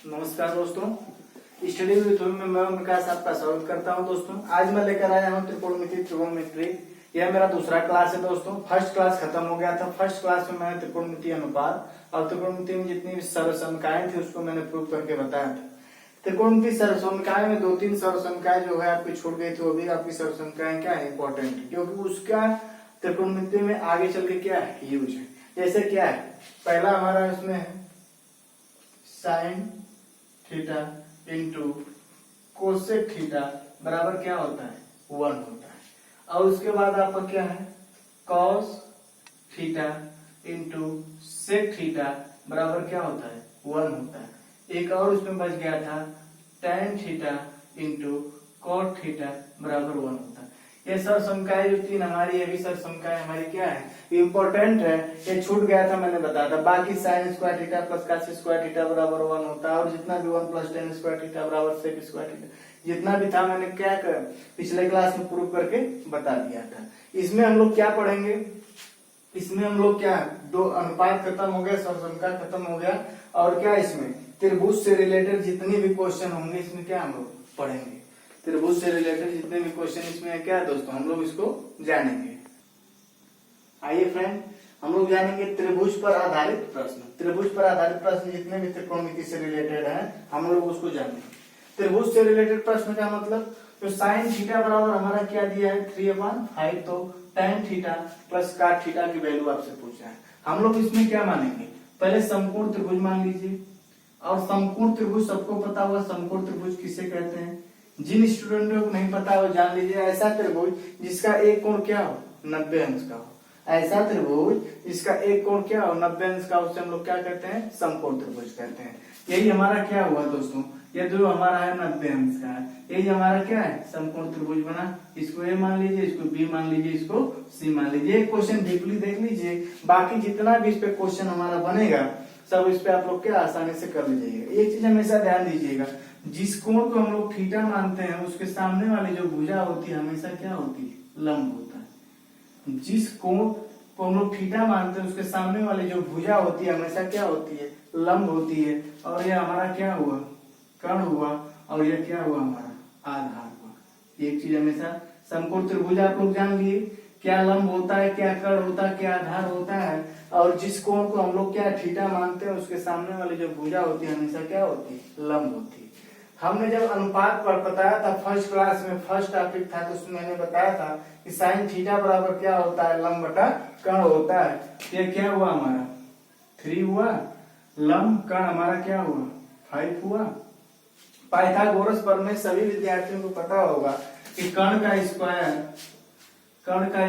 नमस्कार दोस्तों, study with में मैं विकास आपका स्वागत करता हूं। दोस्तों आज मैं लेकर आया हूं त्रिकोणमिति ट्रिगोनोमेट्री। यह मेरा दूसरा क्लास है। दोस्तों फर्स्ट क्लास खत्म हो गया था। फर्स्ट क्लास में मैंने त्रिकोणमिति अनुपात और त्रिकोणमिति में जितनी भी सर्वसमकाएं थी उसको मैंने प्रूव करके बताया था। त्रिकोणमिति सर्वसमकाएं में 2-3 सर्वसमकाएं जो है आपकी छूट गई थी, वो भी आपकी सर्वसमकाएं क्या है इंपॉर्टेंट है, क्योंकि उसका त्रिकोणमिति में आगे चल के क्या है यूज है। जैसे क्या है, पहला हमारा इसमें है sine theta into cosec theta बराबर क्या होता है 1 होता है। और उसके बाद आपका क्या है cos theta into sec theta बराबर क्या होता है 1 होता है। एक और उसमें बच गया था tan theta into cot theta बराबर 1 होता है। ये सर्वसमकाएं जो तीन हमारी, ये भी सर्वसमकाएं हमारी क्या है इंपॉर्टेंट है। ये छूट गया था, मैंने बताया था। बाकी sine square theta plus cos square theta बराबर 1 होता है, और जितना भी 1 प्लस tan स्क्वायर थीटा बराबर सेक स्क्वायर थीटा जितना भी था मैंने क्या कर पिछले क्लास में प्रूव करके बता दिया था। इसमें हम लोग क्या पढ़ेंगे, इसमें हम लोग क्या दो अनुपात खत्म हो गया, सर्वसमका खत्म हो गया, और क्या इसमें त्रिभुज से रिलेटेड जितने भी क्वेश्चन होंगे इसमें क्या हम लोग पढ़ेंगे। त्रिभुज से रिलेटेड जितने भी क्वेश्चन इसमें है क्या दोस्तों हम लोग इसको जानेंगे। आइए फ्रेंड, हम लोग जानेंगे त्रिभुज पर आधारित प्रश्न। त्रिभुज पर आधारित प्रश्न जितने भी त्रिकोणमिति से रिलेटेड है हम लोग उसको जानेंगे। त्रिभुज से रिलेटेड प्रश्न का मतलब जो साइन थीटा बराबर हमारा क्या दिया है 3/5, तो tan थीटा प्लस काट थीटा की वैल्यू आपसे पूछा है। हम लोग इसमें क्या मानेंगे, पहले समकोण त्रिभुज मान लीजिए। और समकोण त्रिभुज सबको पता होगा, समकोण त्रिभुज किसे कहते हैं। जिन स्टूडेंटों को नहीं पता हो जान लीजिए, ऐसा त्रिभुज जिसका एक कोण क्या हो 90 अंश का हो। ऐसा त्रिभुज जिसका एक कोण क्या हो 90 अंश का, उससे हम लोग क्या कहते हैं समकोण त्रिभुज कहते हैं। यही हमारा क्या हुआ दोस्तों, ये जो हमारा है 90 अंश का है, यही हमारा क्या है समकोण त्रिभुज बना। इसको ए मान लीजिए, इसको बी मान लीजिए, इसको सी मान लीजिए। एक क्वेश्चन डीपली देख लीजिए, बाकी जितना भी इस पे क्वेश्चन हमारा बनेगा सब इस पे आप लोग क्या आसानी से कर लीजिएगा। एक चीज हमेशा ध्यान दीजिएगा, जिस कोण को हम लोग थीटा मानते हैं उसके सामने वाली जो भुजा होती है हमेशा क्या होती है लंब होता है। जिस कोण को हम लोग थीटा मानते हैं उसके सामने वाली जो भुजा होती है हमेशा क्या होती है लंब होती है। और यह हमारा क्या हुआ कर्ण हुआ, और यह क्या हुआ हमारा आधार हुआ। एक चीज हमेशा समकोण त्रिभुज आप लोग जान लिए, क्या लंब होता है, क्या कर्ण होता है, क्या आधार होता है। और जिस कोण को हम लोग क्या थीटा मानते हैं उसके सामने वाली जो भुजा होती है हमेशा क्या होती है लंब होती है। हमने जब अनुपात पर बताया था फर्स्ट क्लास में, फर्स्ट टॉपिक था, तो उसमें मैंने बताया था कि साइन थीटा बराबर क्या होता है लंब बटा कर्ण होता है। ये क्या हुआ हमारा 3 हुआ, लंब कर्ण हमारा क्या हुआ 5 हुआ। पाइथागोरस पर में सभी विद्यार्थियों को पता होगा कि कर्ण का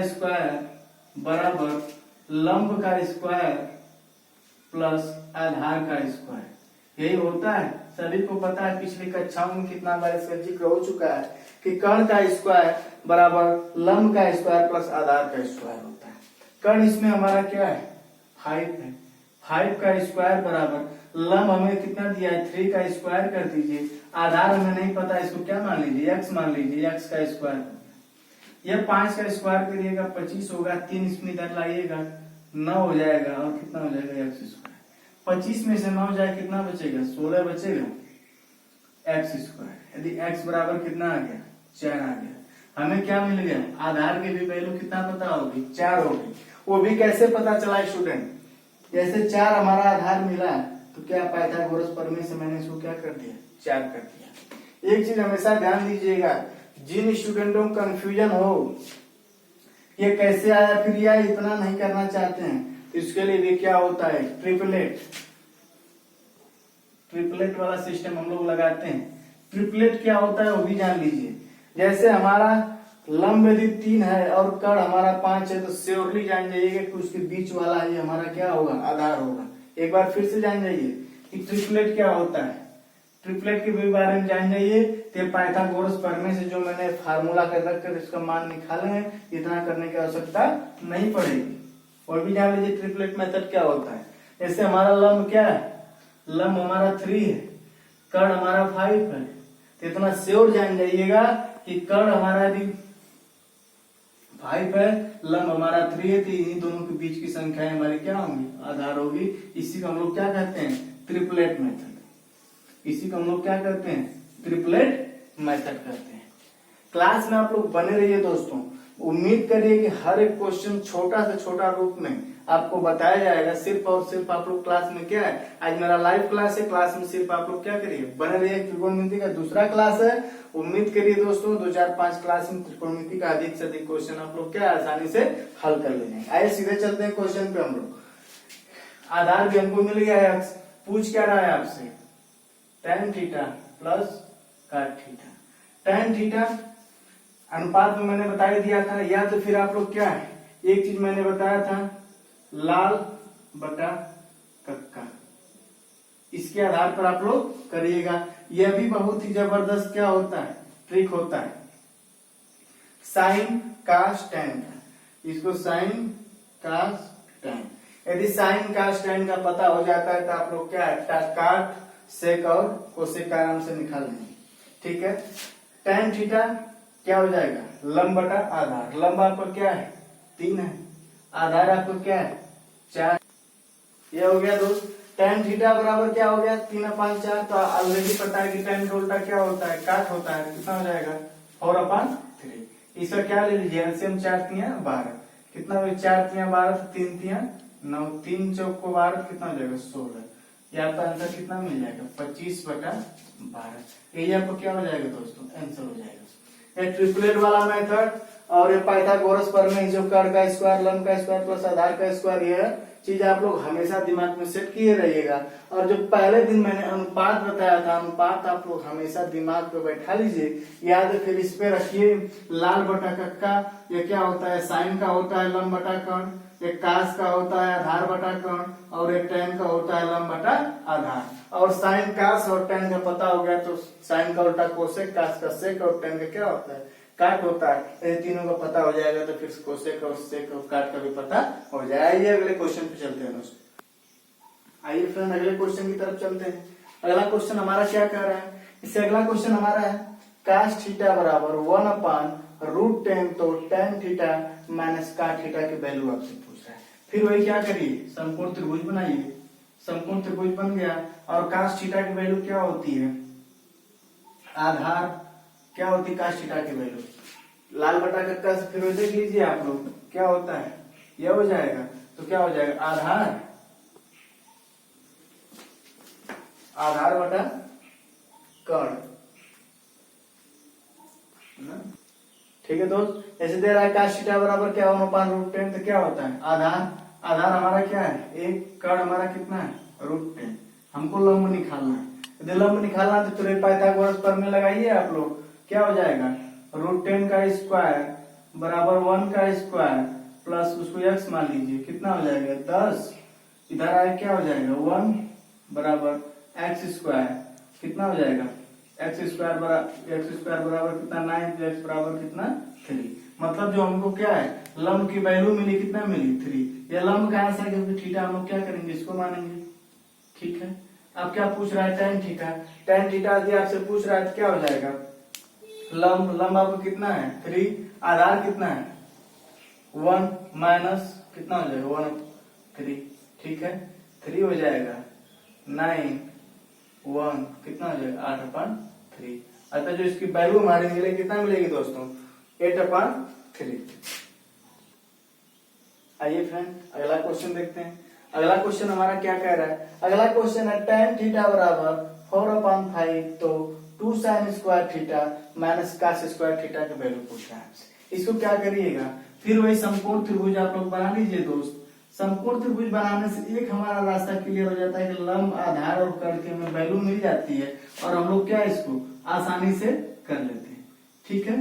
स्क्वायर बराबर लंब का स्क्वायर प्लस आधार का स्क्वायर, यही होता है। सभी को पता है, पिछली कक्षाओं में कितना बार इसका जिक्र हो चुका है कि कर्ण का स्क्वायर बराबर लंब का स्क्वायर प्लस आधार का स्क्वायर होता है। कर्ण इसमें हमारा क्या है 5 है, 5 का स्क्वायर बराबर लंब हमें कितना दिया है 3 का स्क्वायर कर दीजिए। आधार हमें नहीं पता, इसको क्या मान लीजिए x मान लीजिए, x का स्क्वायर। यह 5 का स्क्वायर करिएगा 25 होगा, 3 इसमें इधर लाइएगा 9 हो जाएगा, और कितना हो जाएगा x स्क्वायर। 25 में से 9 जाए कितना बचेगा 16 बचेगा x स्क्वायर। यदि x बराबर कितना आ गया 4 आ गया। हमें क्या मिल गया आधार की भी वैल्यू कितना पता होगी 4 होगी। वो भी कैसे पता चला स्टूडेंट, जैसे 4 हमारा आधार मिला तो क्या पाइथागोरस प्रमेय से मैंने इसको क्या कर दिया 4 कर दिया। एक चीज हमेशा ध्यान दीजिएगा, जिन स्टूडेंटों को कंफ्यूजन हो ये कैसे आया फिर या इतना नहीं करना चाहते हैं, तो इसके लिए भी क्या होता है ट्रिपलेट वाला सिस्टम हम लोग लगाते हैं। ट्रिपलेट क्या होता है वो भी जान लीजिए। जैसे हमारा लंब यदि 3 है और कर्ण हमारा 5 है, तो श्योरली जान जाइएगा कि उसके बीच वाला ही हमारा क्या होगा आधार होगा। एक बार फिर से जान जाइए कि ट्रिपलेट क्या होता है, ट्रिपलेट के भी बारे में जान जाइए। तो पाइथागोरस प्रमेय से जो मैंने फार्मूला कर रखकर इसका मान निकाले हैं, इतना करने की आवश्यकता नहीं पड़ेगी। और भी जान लीजिए ट्रिपलेट मेथड क्या होता है। जैसे हमारा लंब क्या है, लंब हमारा 3 है, कर्ण हमारा 5 है, तो इतना श्योर जान जाइएगा कि कर्ण हमारा भी 5 है, लंब हमारा 3 है, तो इन दोनों के बीच की संख्याएं हमारी क्या होंगी आधार होगी। इसी को हम लोग क्या कहते हैं ट्रिपलेट मेथड। इसी को हम लोग क्या करते हैं, ट्रिपलेट मेथड करते हैं। क्लास में आप लोग बने रहिए दोस्तों। उम्मीद करिए कि हर एक क्वेश्चन छोटा से छोटा रूप में आपको बताया जाएगा। सिर्फ और सिर्फ आप लोग क्लास में क्या है, आज मेरा लाइव क्लास है, क्लास में सिर्फ आप लोग क्या करिए, बने रहिए। त्रिकोणमिति का दूसरा क्लास है। उम्मीद करिए दोस्तों 2 4 5 क्लास में त्रिकोणमिति का अधिक से अधिक क्वेश्चन आप लोग क्या आसानी से हल कर लेंगे। आइए सीधे चलते हैं क्वेश्चन पे। हम लोग आधार भी हमको मिल गया है, पूछ क्या रहा है आपसे, tan theta plus cot theta. tan theta अनुपात में मैंने बता ही दिया था, या तो फिर आप लोग क्या है, एक चीज मैंने बताया था, लाल बटा कक्का, इसके आधार पर आप लोग करिएगा। यह भी बहुत ही जबरदस्त क्या होता है, ट्रिक होता है। साइन कास टैन, इसको साइन कास टैन, यदि साइन कास टैन का पता हो जाता है तो आप लोग क्या है, काट सेक और कोसेक का आराम से निकाल लेंगे। ठीक है, tan थीटा क्या हो जाएगा, लंब बटा आधार। लंब आपका क्या है 3 है, आधार आपका क्या है 4। ये हो गया दोस्त। tan थीटा बराबर क्या हो गया 3/4। तो ऑलरेडी पता है कि tan का उल्टा क्या होता है, काट होता है। कितना हो जाएगा 4/3। इसका क्या ले लीजिए एलसीएम, 4 तिया 12, कितना हो 4 तिया 12, 3 तिया 9, 3 चौक को 12, कितना हो जाएगा 16। ये आपका आंसर कितना मिल जाएगा 25/12। यही आपको क्या हो जाएगा दोस्तों, आंसर हो जाएगा। ये ट्रिपलेट वाला मेथड और ये पाइथागोरस प्रमेय, जो कर्ण का स्क्वायर, लंब का स्क्वायर प्लस आधार का स्क्वायर, ये चीज आप लोग हमेशा दिमाग में सेट किए रहिएगा। और जो पहले दिन मैंने अनुपात बताया था, अनुपात आप लोग हमेशा दिमाग पे बैठा लीजिए, याद फिर इस पे रखिए। लाल बटा कक्का ये क्या होता है, साइन का होता है लंब बटा कर्ण, एक कास का होता है आधार बटा कर्ण, और एक टैन का होता है लंब बटा आधार। और साइन कास और टैन का पता हो गया तो साइन का उल्टा कोसेक, कास का सेक, और टैन का क्या होता है काट होता है। यदि तीनों का पता हो जाएगा तो फिर कोसेक और सेक और काट का भी पता हो जाएगा। आइए अगले क्वेश्चन पे चलते हैं दोस्तों। आइए फ्रेंड अगले क्वेश्चन की तरफ चलते हैं। अगला क्वेश्चन हमारा क्या कह रहा है, इससे अगला क्वेश्चन हमारा है कास थीटा बराबर 1/√10। तो tan थीटा माइनस काट थीटा की वैल्यू आपसे पूछ रहा है। फिर वही क्या करिए, समकोण त्रिभुज बनाइए। समकोण त्रिभुज बन गया, और कास थीटा की वैल्यू क्या होती है, आधार क्या होती है कास थीटा की वैल्यू, लाल बटा कक्का से फिर देख लीजिए आप लोग क्या होता है, यह हो जाएगा। तो क्या हो जाएगा आधार, आधार बटा कर्ण। ठीक है दोस्त, ऐसे दे रहा है कास थीटा बराबर क्या 1/√10। तो क्या होता है आधार, आधार हमारा क्या है एक, कर्ण हमारा कितना है √10। हमको लंब निकालना है, यदि लंब निकालना है तो फिर पाइथागोरस प्रमेय लगाइए आप लोग। क्या हो जाएगा √10 का स्क्वायर बराबर 1 का स्क्वायर प्लस उसको x मान लीजिए, कितना हो जाएगा 10। इधर आए क्या हो जाएगा 1 बराबर x स्क्वायर, कितना हो जाएगा x स्क्वायर बराबर कितना 9, x बराबर कितना 3। मतलब जो हमको क्या है लंब की वैल्यू मिली, कितना मिली 3। यह लंब का आंसर, क्योंकि थीटा हम लोग क्या करेंगे इसको मानेंगे। ठीक है, अब क्या पूछ रहा है tan थीटा। tan थीटा यदि आपसे पूछ रहा है तो क्या हो जाएगा, लंब आपको कितना है 3, आधार कितना है 1 माइनस कितना हो जाएगा 1/3। ठीक है, 3 हो जाएगा 9, 1 कितना हो जाएगा 8/3। अतः जो इसकी वैल्यू हमारी मिलेगी कितना मिलेगी दोस्तों 8/3। आइए फ्रेंड अगला क्वेश्चन देखते हैं। अगला क्वेश्चन हमारा क्या कह रहा है, अगला क्वेश्चन है tan थीटा बराबर 4/5। तो 2 sin square theta minus cos square theta की वैल्यू पूछ रहा है। इसको क्या करिएगा, फिर वही समकोण त्रिभुज आप लोग बना लीजिए दोस्त। समकोण त्रिभुज बनाने से एक हमारा रास्ता क्लियर हो जाता है कि लंब आधार और कर्ण की हमें वैल्यू मिल जाती है, और हम लोग क्या इसको आसानी से कर लेते हैं। ठीक है,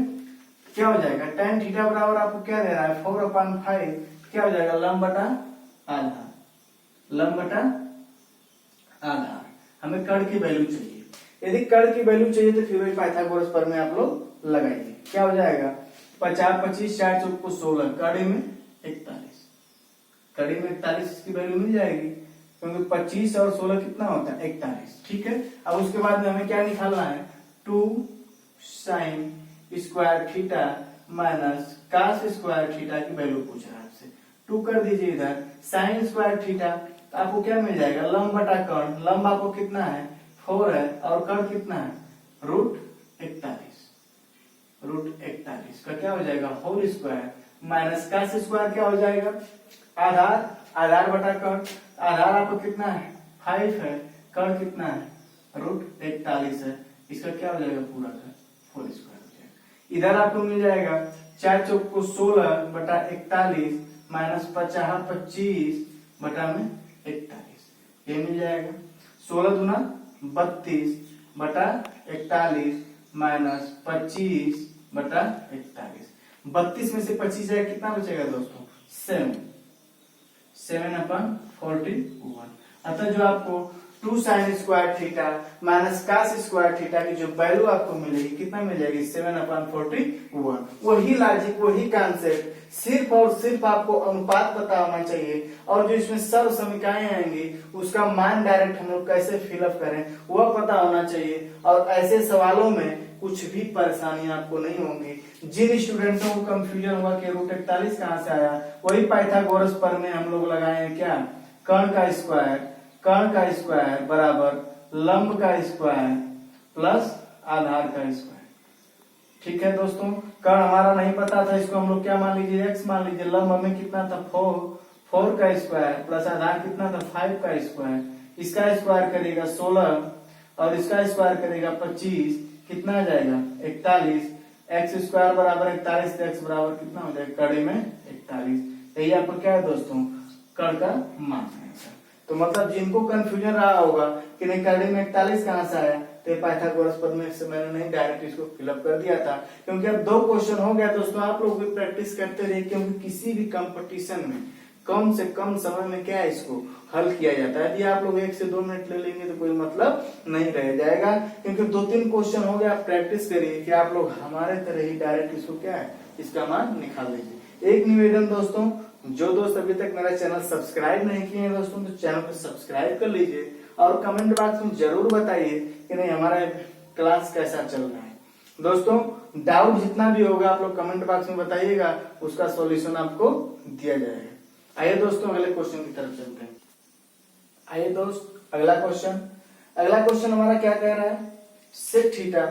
क्या हो जाएगा tan थीटा बराबर आपको क्या दे रहा है 4/5। क्या हो जाएगा लंब बटा आधार, लंब बटा आधार। हमें कर्ण की वैल्यू चाहिए, यदि कर्ण की वैल्यू चाहिए तो फिर वही पाइथागोरस प्रमेय आप लोग लगाइए। क्या हो जाएगा 50 25 4 चौक को 16, कड़ी में 41, कड़ी में 41 की वैल्यू मिल जाएगी, क्योंकि 25 और 16 कितना होता है 41। ठीक है, अब उसके बाद में हमें क्या निकालना है 2 sin square theta minus cos square theta की वैल्यू पूछ रहा है आपसे। 2 कर दीजिए इधर, sin स्क्वायर थीटा आपको क्या मिल जाएगा लंब बटा कर्ण। लंब आपको कितना है 4 है और कर्ण कितना है √41। √41 का क्या हो जाएगा होल स्क्वायर माइनस का स्क्वायर क्या हो जाएगा आधार बटा कर्ण। आधार आपको कितना है 5 है, कर्ण कितना है √41 है, इसका क्या हो जाएगा पूरा का होल स्क्वायर हो जाएगा। इधर आपको मिल जाएगा 4 चौक को 16 बटा 41 माइनस 25 बटा में 41, ये मिल जाएगा। 16 दूना 32 बटा 41 माइनस 25 बटा 41। 32 में से 25 जाएगा कितना बचेगा दोस्तों 7/41। अतः जो आपको 2 sin square theta minus cos square theta की जो वैल्यू आपको मिलेगी कितना मिल जाएगी 7/41। वही लॉजिक वही कॉन्सेप्ट, सिर्फ और सिर्फ आपको अनुपात पता होना चाहिए और जो इसमें सर्व समीकरण आएंगी उसका मान डायरेक्ट हम लोग कैसे फिलअप करें वह पता होना चाहिए। और ऐसे सवालों में कुछ भी परेशानी आपको नहीं होंगी। जिन स्टूडेंटों को कंफ्यूजन हुआ कि √41 कहां से आया, वही पाइथागोरस पर में हम लोग लगाए हैं क्या कर्ण का स्क्वायर बराबर लंब का स्क्वायर प्लस आधार का स्क्वायर। ठीक है दोस्तों, कर्ण हमारा नहीं पता था, इसको हम लोग क्या मान लीजिए x मान लीजिए। लंब हमें कितना था 4 का स्क्वायर प्लस आधार कितना था 5 का स्क्वायर। इसका स्क्वायर करेगा 16 और इसका स्क्वायर करेगा 25, कितना आ जाएगा 41। x स्क्वायर बराबर 41 तो x बराबर कितना हो जाएगा कड़ी में 41। यही आपको क्या है दोस्तों कर्ण का मान है। तो मतलब जिनको कंफ्यूजन रहा होगा कि नहीं कड़ी में 41 कहां से आया, तो पाइथागोरस प्रमेय से मैंने नहीं डायरेक्ट इसको फिलअप कर दिया था। क्योंकि अब 2 क्वेश्चन हो गया दोस्तों, आप लोग भी प्रैक्टिस करते रहिए क्योंकि किसी भी कंपटीशन में कम से कम समय में क्या है इसको हल किया जाता है। यदि आप लोग 1 से 2 मिनट ले लेंगे तो कोई मतलब नहीं रह जाएगा। क्योंकि 2-3 क्वेश्चन हो गया, आप प्रैक्टिस करिए कि आप लोग हमारे तरह ही डायरेक्ट इसको क्या है इसका मान निकाल लीजिए। एक निवेदन दोस्तों, जो दोस्त अभी तक मेरा चैनल सब्सक्राइब नहीं किए हैं दोस्तों तो चैनल को सब्सक्राइब कर लीजिए और कमेंट बॉक्स में जरूर बताइए कि नहीं हमारा क्लास कैसा चल रहा है। दोस्तों डाउट जितना भी होगा आप लोग कमेंट बॉक्स में बताइएगा, उसका सॉल्यूशन आपको दिया जाएगा। आइए दोस्तों अगले क्वेश्चन की तरफ चलते हैं। आइए दोस्त अगला क्वेश्चन हमारा क्या कह रहा है sec थीटा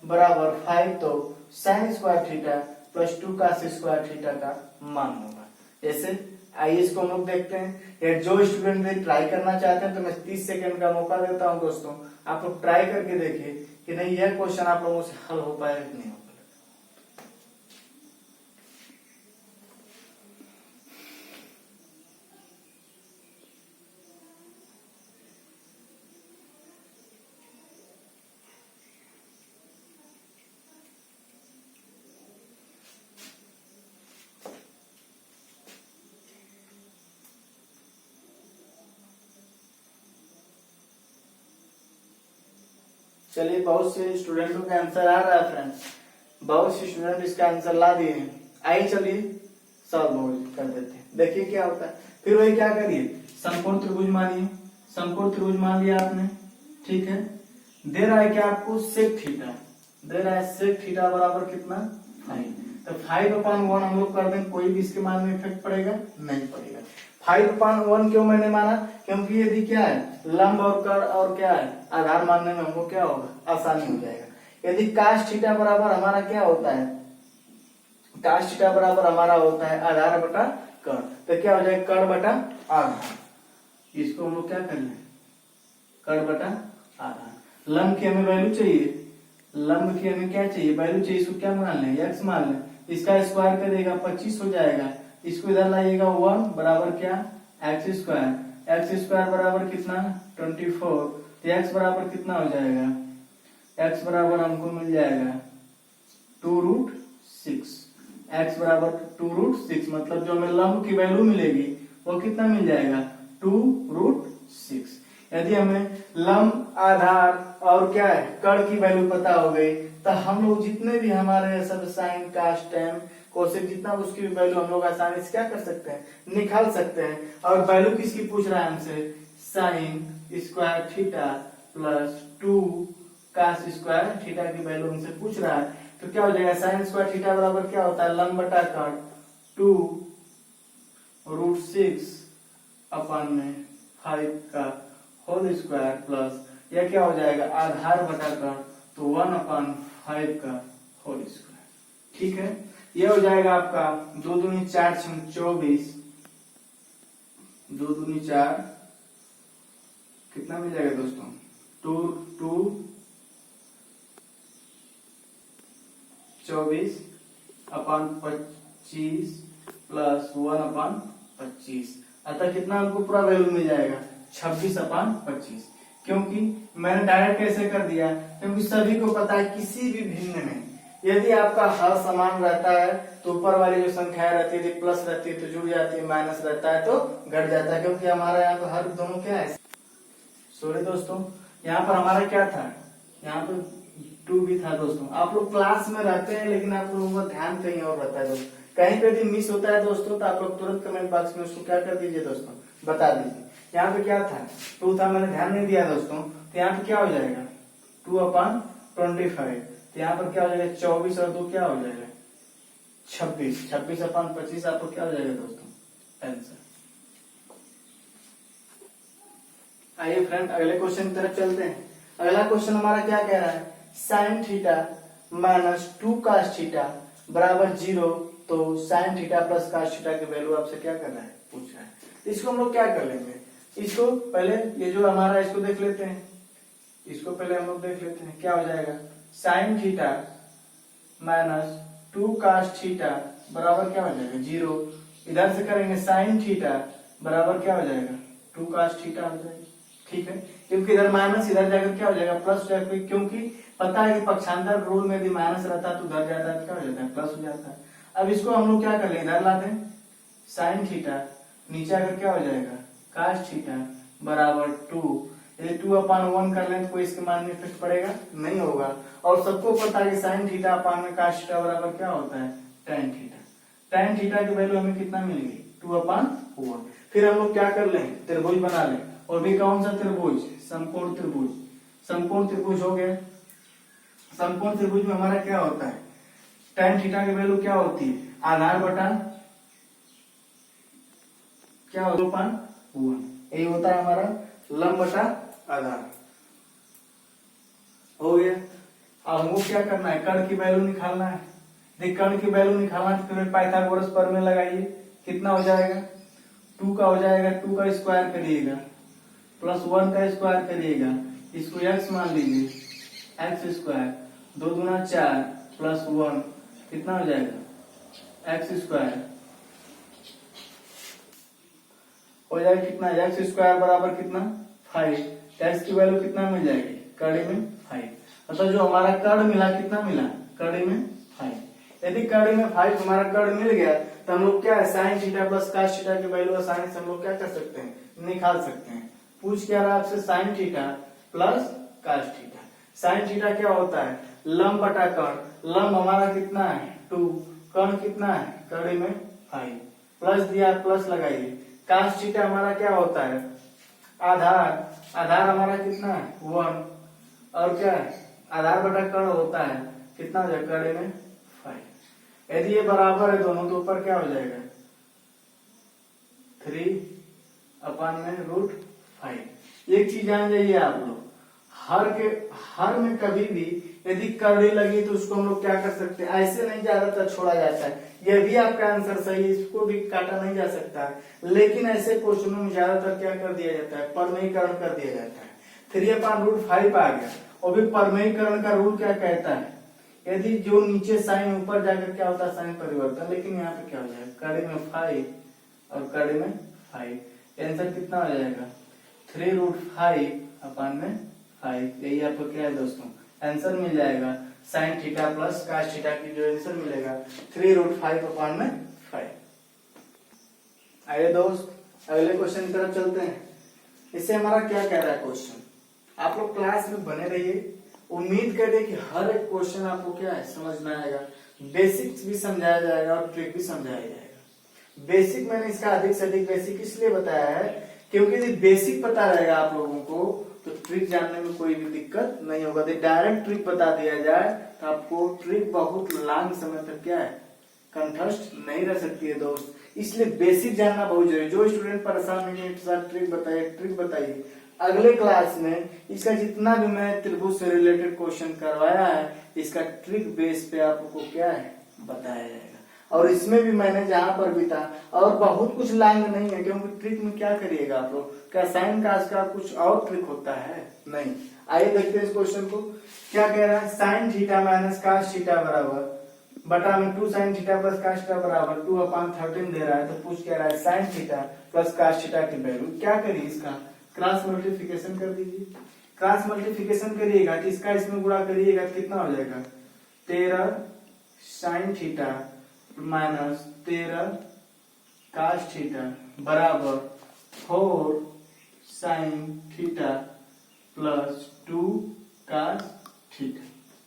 बराबर 5 तो sin square theta plus 2 cos square theta का मान होगा। जैसे आइए इसको हम लोग देखते हैं। या जो स्टूडेंट ट्राई करना चाहते हैं तो मैं 30 सेकंड का मौका देता हूं दोस्तों, आप लोग ट्राई करके देखिए कि नहीं यह क्वेश्चन आप लोगों से हल हो पाएगा कि नहीं हो पाएगा। चलिए बहुत से स्टूडेंटों का आंसर आ रहा है फ्रेंड्स, बहुत से स्टूडेंट इसका आंसर ला दिए हैं। आइए चलिए सॉल्व कर देते हैं, देखिए क्या होता है। फिर वही क्या करिए समकोण त्रिभुज मानिए, समकोण त्रिभुज मान लिया आपने, ठीक है। दे रहा है क्या आपको सेक थीटा, दे रहा है सेक थीटा बराबर कितना 5, तो 5/1 हम लोग कर दें, कोई भी इसके मान में इफेक्ट पड़ेगा नहीं पड़ेगा। 5/1 क्यों मैंने माना, क्योंकि यदि क्या है लंब और कर्ण और क्या है आधार मानने में हमको क्या होगा आसानी हो जाएगा। यदि cos थीटा बराबर हमारा क्या होता है, cos थीटा बराबर हमारा होता है आधार बटा कर्ण, तो क्या हो जाएगा कर्ण बटा आधार। इसको हम लोग क्या कर लें कर्ण बटा आधार। लंब की हमें वैल्यू चाहिए, लंब की हमें क्या चाहिए वैल्यू चाहिए, इसको क्या मान लें x मान लें। इसका स्क्वायर करेगा 25 हो जाएगा, इसको इधर लाइएगा 1 बराबर क्या x स्क्वायर बराबर कितना 24, तो x बराबर कितना हो जाएगा, x बराबर हमको मिल जाएगा 2√6। x बराबर 2√6 मतलब जो हमें लंब की वैल्यू मिलेगी वो कितना मिल जाएगा 2√6। यदि हमें लंब आधार और क्या है कर्ण की वैल्यू पता हो गई तो हम लोग जितने भी हमारे सब साइन कास टेन कोसेक जितना उसकी वैल्यू हम लोग आसानी से क्या कर सकते हैं निकाल सकते हैं। और वैल्यू किसकी पूछ रहा है हमसे sine square theta plus 2 cos square theta की वैल्यू हमसे पूछ रहा है, तो क्या हो जाएगा साइन स्क्वायर थीटा बराबर क्या होता है लंब बटा कर्ण 2√6 अपन में 5 का होल स्क्वायर प्लस यह क्या हो जाएगा आधार बटा कर्ण, तो 1/5 का होल स्क्वायर। ठीक है, यह हो जाएगा आपका 2 दूनी 4 6 24, 2 दूनी 4, कितना मिल जाएगा दोस्तों 2 2 24/25 प्लस 1/25, अतः कितना हमको पूरा वैल्यू मिल जाएगा 26/25। क्योंकि मैंने डायरेक्ट कैसे कर दिया, क्योंकि सभी को पता है किसी भी भिन्न में यदि आपका हर समान रहता है तो ऊपर वाली जो संख्या रहती है प्लस रहती है तो जुड़ जाती है, माइनस रहता है तो घट जाता है, क्योंकि हमारा यहाँ पे हर दोनों क्या है। सॉरी दोस्तों, यहाँ पर हमारा क्या था, यहाँ पे 2 भी था दोस्तों। आप लोग क्लास में रहते हैं लेकिन आप लोगों का ध्यान कहीं और रहता है दोस्तों। कहीं पे भी मिस होता है दोस्तों तो आप लोग तुरंत कमेंट बॉक्स में उसको क्या कर दीजिए दोस्तों, बता दीजिए। यहाँ पे क्या था 2 था, मैंने ध्यान नहीं दिया दोस्तों, तो यहाँ पे क्या हो जाएगा 2/25, तो यहाँ पर क्या हो जाएगा 24 और 2 क्या हो जाएगा 26, 26/25 आपको क्या हो जाएगा दोस्तों आंसर। आइए फ्रेंड अगले क्वेश्चन की तरफ चलते हैं। अगला क्वेश्चन हमारा क्या कह रहा है, sine theta minus 2 cos theta बराबर 0, तो sine theta plus cos theta की वैल्यू आपसे क्या कर रहा है, पूछ रहा है। इसको हम लोग क्या कर लेंगे, इसको पहले ये जो हमारा इसको देख लेते हैं, इसको पहले हम लोग देख लेते हैं। क्या हो जाएगा sine theta minus 2 cos theta बराबर क्या हो जाएगा 0, इधर से करेंगे साइन थीटा बराबर क्या हो जाएगा 2 कास थीटा हो जाएगा। ठीक है, क्योंकि इधर माइनस इधर जाकर क्या हो जाएगा प्लस हो जाएगा, क्योंकि पता है कि पक्षांतर रूल में यदि माइनस रहता है तो उधर जाता है तो क्या हो जाता है प्लस हो जाता है। अब इसको हम लोग क्या कर ले इधर ला दें, साइन थीटा नीचे आकर क्या हो जाएगा कास थीटा बराबर 2, यदि 2/1 कर लें तो कोई इसके मान में इफेक्ट पड़ेगा नहीं होगा। और सबको पता है कि साइन थीटा अपान में कास थीटा बराबर क्या होता है tan थीटा। tan थीटा की वैल्यू हमें कितना मिल गई 2/1। फिर हम लोग क्या कर लें त्रिभुज बना लें, और भी कौन सा त्रिभुज, समकोण त्रिभुज। समकोण त्रिभुज हो गया, समकोण त्रिभुज में हमारा क्या होता है tan थीटा की वैल्यू क्या होती है आधार बटा क्या होता है 2/1, यही होता है हमारा लंब बटा आधार। हो गया, अब हमको क्या करना है कर्ण की वैल्यू निकालना है। देख कर्ण की वैल्यू निकालना है तो फिर पाइथागोरस प्रमेय लगाइए, कितना हो जाएगा 2 का हो जाएगा, 2 का स्क्वायर करिएगा प्लस 1 का स्क्वायर करिएगा, इसको x मान लीजिए x स्क्वायर, 2 दूना 4 प्लस 1 कितना हो जाएगा x स्क्वायर हो जाएगा कितना x स्क्वायर बराबर कितना 5, x की वैल्यू कितना मिल जाएगी कड़ी में 5, मतलब जो हमारा कर्ण मिला कितना मिला कड़ी में 5। यदि कड़ी में 5 हमारा कर्ण मिल गया तो हम लोग क्या है sine theta plus cos theta की वैल्यू आसानी से हम लोग क्या कर सकते हैं निकाल सकते हैं। पूछ क्या रहा आपसे sine theta plus cos theta. Sine theta क्या होता है लंब बटा कर्ण, लंब हमारा कितना है 2, कर्ण कितना है कड़ी में 5, प्लस दिया प्लस लगाइए। कास थीटा हमारा क्या होता है आधार, आधार हमारा कितना है 1, और क्या है आधार बटा कर्ण होता है कितना हो जाएगा कड़ी में 5। यदि ये बराबर है दोनों तो ऊपर क्या हो जाएगा 3/√5। एक चीज जान जाइए आप लोग, हर में कभी भी यदि कड़ी लगी तो उसको हम लोग क्या कर सकते हैं ऐसे नहीं ज्यादातर छोड़ा जाता है। यह भी आपका आंसर सही है, इसको भी काटा नहीं जा सकता है, लेकिन ऐसे क्वेश्चनों में ज्यादातर क्या कर दिया जाता है परमेयीकरण कर दिया जाता है। 3/√5 आ गया, और भी परमेयीकरण का रूल क्या कहता है यदि जो नीचे साइन ऊपर जाकर क्या होता है साइन परिवर्तन, लेकिन यहाँ पे क्या हो जाएगा कड़ी में 5 और कड़ी में 5, आंसर कितना हो जाएगा 3√5/5। यही आपको क्या है दोस्तों आंसर मिल जाएगा sine theta plus cos theta की जो आंसर मिलेगा 3√5/5। आइए दोस्त अगले क्वेश्चन की तरफ चलते हैं। इससे हमारा क्या कह रहा है क्वेश्चन, आप लोग क्लास में बने रहिए, उम्मीद करते कि हर एक क्वेश्चन आपको क्या है समझ में आएगा, बेसिक्स भी समझाया जाएगा और ट्रिक भी समझाया जाएगा। बेसिक मैंने इसका अधिक से अधिक बेसिक इसलिए बताया है क्योंकि यदि बेसिक पता रहेगा आप लोगों को तो ट्रिक जानने में कोई भी दिक्कत नहीं होगा। यदि डायरेक्ट ट्रिक बता दिया जाए तो आपको ट्रिक बहुत लंबे समय तक क्या है कंठस्थ नहीं रह सकती है दोस्त, इसलिए बेसिक जानना बहुत जरूरी। जो स्टूडेंट परेशान नहीं है ट्रिक बताइए, ट्रिक बताइए, अगले क्लास में इसका जितना भी मैं त्रिभुज से रिलेटेड क्वेश्चन करवाया है इसका ट्रिक बेस पे आपको क्या है बताया जाएगा। और इसमें भी मैंने जहां पर भी था और बहुत कुछ लाइन नहीं है, क्योंकि ट्रिक में क्या करिएगा आप लोग, क्या साइन कास का कुछ और ट्रिक होता है नहीं। आइए देखते हैं इस क्वेश्चन को। क्या कह रहा है, sine theta minus cos theta बराबर बटा में 2 sine theta plus cos theta बराबर 2/13 दे रहा है। तो पूछ क्या रहा है, sine theta plus cos theta की वैल्यू क्या करिए, इसका क्रॉस मल्टीप्लिकेशन कर दीजिए। क्रॉस मल्टीप्लिकेशन करिएगा तो इसका इसमें गुणा करिएगा कितना हो जाएगा, 13 sine theta minus 13 cos theta बराबर 4 sine theta plus 2 cos theta.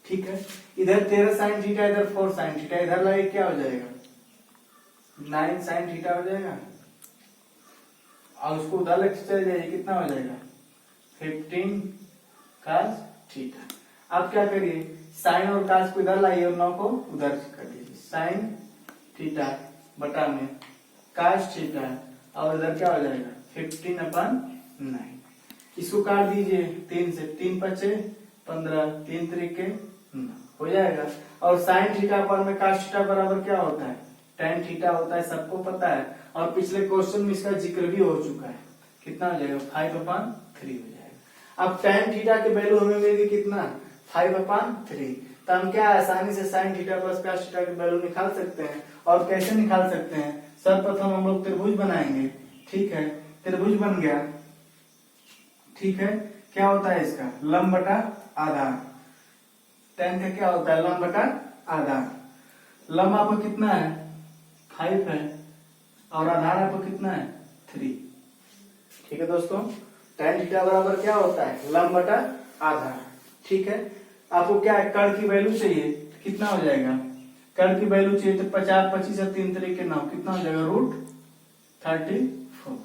ठीक है, इधर 13 साइन थीटा इधर 4 साइन थीटा, इधर लाइए क्या हो जाएगा 9 साइन थीटा हो जाएगा और उसको उधर लेके चले जाइए कितना हो जाएगा 15 कास थीटा। अब क्या करिए, साइन और कास को इधर लाइए और 9 को उधर कर दीजिए। साइन थीटा बटा में कास थीटा और इधर क्या हो जाएगा 15/9। इसको काट दीजिए 3 से, 3 5 15, 3 3 हो जाएगा। और साइन थीटा पर में कास थीटा बराबर क्या होता है, tan थीटा होता है, सबको पता है। और पिछले क्वेश्चन में इसका जिक्र भी हो चुका है। कितना हो जाएगा 5/3 हो जाएगा। अब tan थीटा की वैल्यू हमें मिलेगी कितना 5/3। तो हम क्या आसानी से sine theta plus cos theta की वैल्यू निकाल सकते हैं। और कैसे निकाल सकते हैं, सर्वप्रथम हम लोग त्रिभुज बनाएंगे। ठीक है, त्रिभुज बन गया। ठीक है, क्या होता है इसका लंब बटा आधार। tan का क्या होता है लंब बटा आधार। लंब आपको कितना है 5 है और आधार आपको कितना है 3। ठीक है दोस्तों, tan थीटा बराबर क्या होता है लंब बटा आधार। ठीक है, आपको क्या है कर्ण की वैल्यू चाहिए, कितना हो जाएगा कर्ण की वैल्यू चाहिए तो 50 25 और 3 3 9 कितना हो जाएगा √34।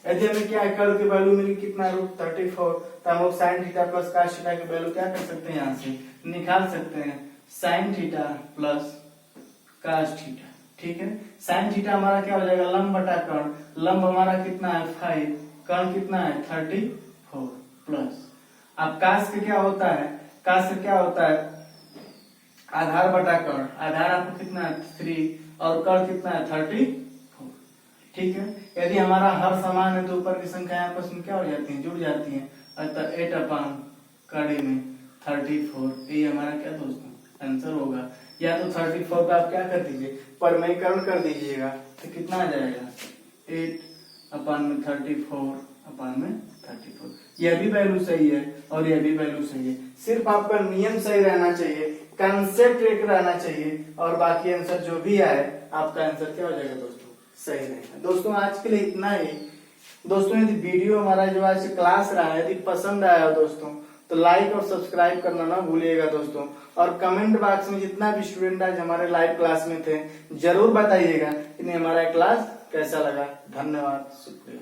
यदि हमें क्या है कर्ण की वैल्यू मिली कितना √34, तो हम लोग sine theta plus cos theta की वैल्यू क्या कर सकते हैं यहाँ से निकाल सकते हैं, sine theta plus cos theta. ठीक है, साइन थीटा हमारा क्या हो जाएगा लंब बटा कर्ण। लंब हमारा कितना है 5, कर्ण कितना है 34 प्लस। अब कास का क्या होता है, कास का क्या होता है आधार बटा कर्ण। आधार आपको कितना है 3 और कर्ण कितना है 34। ठीक है, यदि हमारा हर समान है तो ऊपर की संख्या आपस में क्या हो जाती है जुड़ जाती है। अतः 8/कड़ी में 34 ये हमारा क्या दोस्तों आंसर होगा। या तो 34 का आप क्या कर दीजिए परमेयकरण कर दीजिएगा तो कितना आ जाएगा 8/34/34। यह भी वैल्यू सही है और यह भी वैल्यू सही है। सिर्फ आपका नियम सही रहना चाहिए, कंसेप्ट एक रहना चाहिए और बाकी आंसर जो भी आए आपका आंसर क्या हो जाएगा दोस्तों सही रहेगा। दोस्तों आज के लिए इतना ही। दोस्तों यदि वीडियो हमारा जो आज क्लास रहा है यदि पसंद आया दोस्तों तो लाइक और सब्सक्राइब करना ना भूलिएगा दोस्तों। और कमेंट बॉक्स में जितना भी स्टूडेंट आज हमारे लाइव क्लास में थे जरूर बताइएगा कि हमारा क्लास कैसा लगा। धन्यवाद, शुक्रिया।